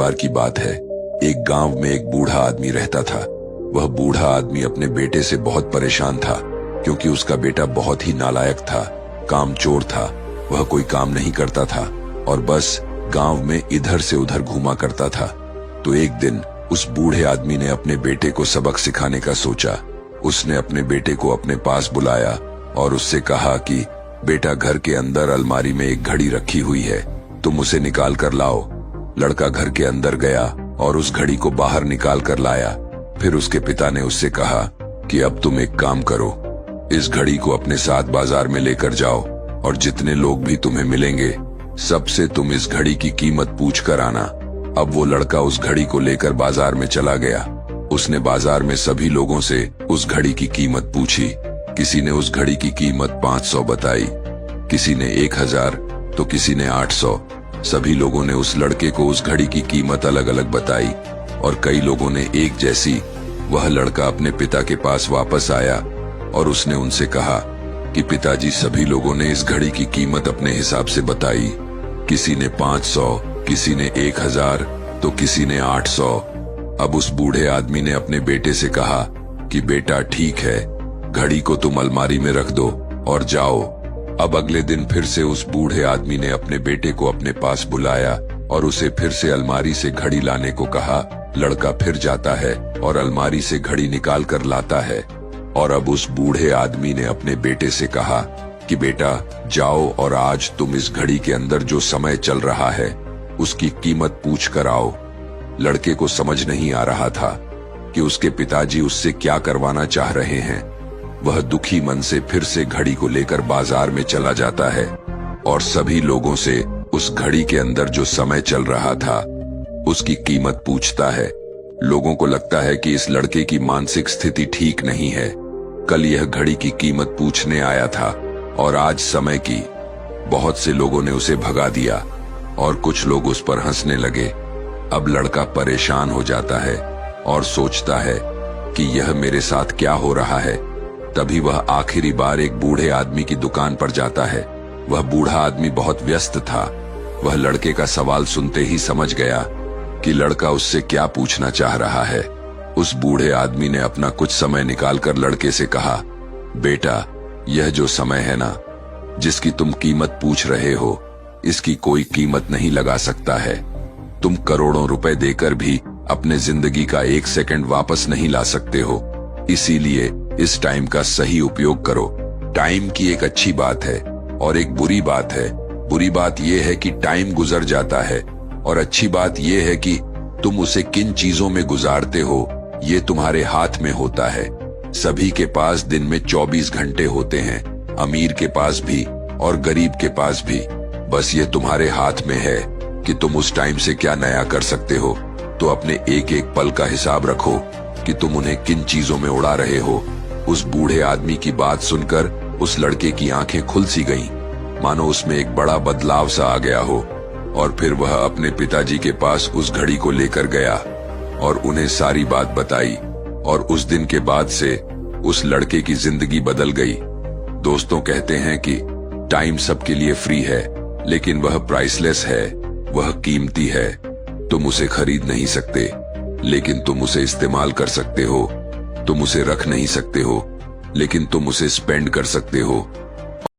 बार की बात है। एक गांव में एक बूढ़ा आदमी रहता था। वह बूढ़ा आदमी अपने बेटे से बहुत परेशान था, क्योंकि उसका बेटा बहुत ही नालायक था, कामचोर था। वह कोई काम नहीं करता था और बस गांव में इधर से उधर घूमा करता था। तो एक दिन उस बूढ़े आदमी ने अपने बेटे को सबक सिखाने का सोचा। उसने अपने बेटे को अपने पास बुलाया और उससे कहा कि बेटा, घर के अंदर अलमारी में एक घड़ी रखी हुई है, तुम उसे निकाल कर लाओ। लड़का घर के अंदर गया और उस घड़ी को बाहर निकाल कर लाया। फिर उसके पिता ने उससे कहा कि अब तुम एक काम करो, इस घड़ी को अपने साथ बाजार में लेकर जाओ और जितने लोग भी तुम्हें मिलेंगे सबसे तुम इस घड़ी की कीमत पूछ कर आना। अब वो लड़का उस घड़ी को लेकर बाजार में चला गया। उसने बाजार में सभी लोगों से उस घड़ी की कीमत पूछी। किसी ने उस घड़ी की कीमत 500 बताई, किसी ने 1000 तो किसी ने 800। सभी लोगों ने उस लड़के को उस घड़ी की कीमत अलग अलग बताई और कई लोगों ने एक जैसी। वह लड़का अपने पिता के पास वापस आया और उसने उनसे कहा कि पिताजी, सभी लोगों ने इस घड़ी की कीमत अपने हिसाब से बताई। किसी ने 500, किसी ने 1000 तो किसी ने 800। अब उस बूढ़े आदमी ने अपने बेटे से कहा कि बेटा, ठीक है, घड़ी को तुम अलमारी में रख दो और जाओ। अब अगले दिन फिर से उस बूढ़े आदमी ने अपने बेटे को अपने पास बुलाया और उसे फिर से अलमारी से घड़ी लाने को कहा। लड़का फिर जाता है और अलमारी से घड़ी निकाल कर लाता है। और अब उस बूढ़े आदमी ने अपने बेटे से कहा कि बेटा, जाओ और आज तुम इस घड़ी के अंदर जो समय चल रहा है उसकी कीमत पूछ कर आओ। लड़के को समझ नहीं आ रहा था कि उसके पिताजी उससे क्या करवाना चाह रहे हैं। वह दुखी मन से फिर से घड़ी को लेकर बाजार में चला जाता है और सभी लोगों से उस घड़ी के अंदर जो समय चल रहा था उसकी कीमत पूछता है। लोगों को लगता है कि इस लड़के की मानसिक स्थिति ठीक नहीं है। कल यह घड़ी की कीमत पूछने आया था और आज समय की। बहुत से लोगों ने उसे भगा दिया और कुछ लोग उस पर हंसने लगे। अब लड़का परेशान हो जाता है और सोचता है कि यह मेरे साथ क्या हो रहा है। तभी वह आखिरी बार एक बूढ़े आदमी की दुकान पर जाता है। वह बूढ़ा आदमी बहुत व्यस्त था। वह लड़के का सवाल सुनते ही समझ गया कि लड़का उससे क्या पूछना चाह रहा है। उस बूढ़े आदमी ने अपना कुछ समय निकालकर लड़के से कहा, बेटा, यह जो समय है ना, जिसकी तुम कीमत पूछ रहे हो, इसकी कोई कीमत नहीं लगा सकता है। तुम करोड़ों रुपए देकर भी अपने जिंदगी का 1 सेकंड वापस नहीं ला सकते हो। इसीलिए इस टाइम का सही उपयोग करो। टाइम की एक अच्छी बात है और एक बुरी बात है। बुरी बात यह है कि टाइम गुजर जाता है और अच्छी बात यह है कि तुम उसे किन चीजों में गुजारते हो ये तुम्हारे हाथ में होता है। सभी के पास दिन में 24 घंटे होते हैं, अमीर के पास भी और गरीब के पास भी। बस ये तुम्हारे हाथ में है कि तुम उस टाइम से क्या नया कर सकते हो। तो अपने एक एक पल का हिसाब रखो कि तुम उन्हें किन चीजों में उड़ा रहे हो। उस बूढ़े आदमी की बात सुनकर उस लड़के की आंखें खुल सी गईं, मानो उसमें एक बड़ा बदलाव सा आ गया हो। और फिर वह अपने पिताजी के पास उस घड़ी को लेकर गया और उन्हें सारी बात बताई। और उस दिन के बाद से उस लड़के की जिंदगी बदल गई। दोस्तों कहते हैं कि टाइम सबके लिए फ्री है, लेकिन वह प्राइसलेस है, वह कीमती है। तुम उसे खरीद नहीं सकते, लेकिन तुम उसे इस्तेमाल कर सकते हो। तुम उसे रख नहीं सकते हो, लेकिन तुम उसे स्पेंड कर सकते हो।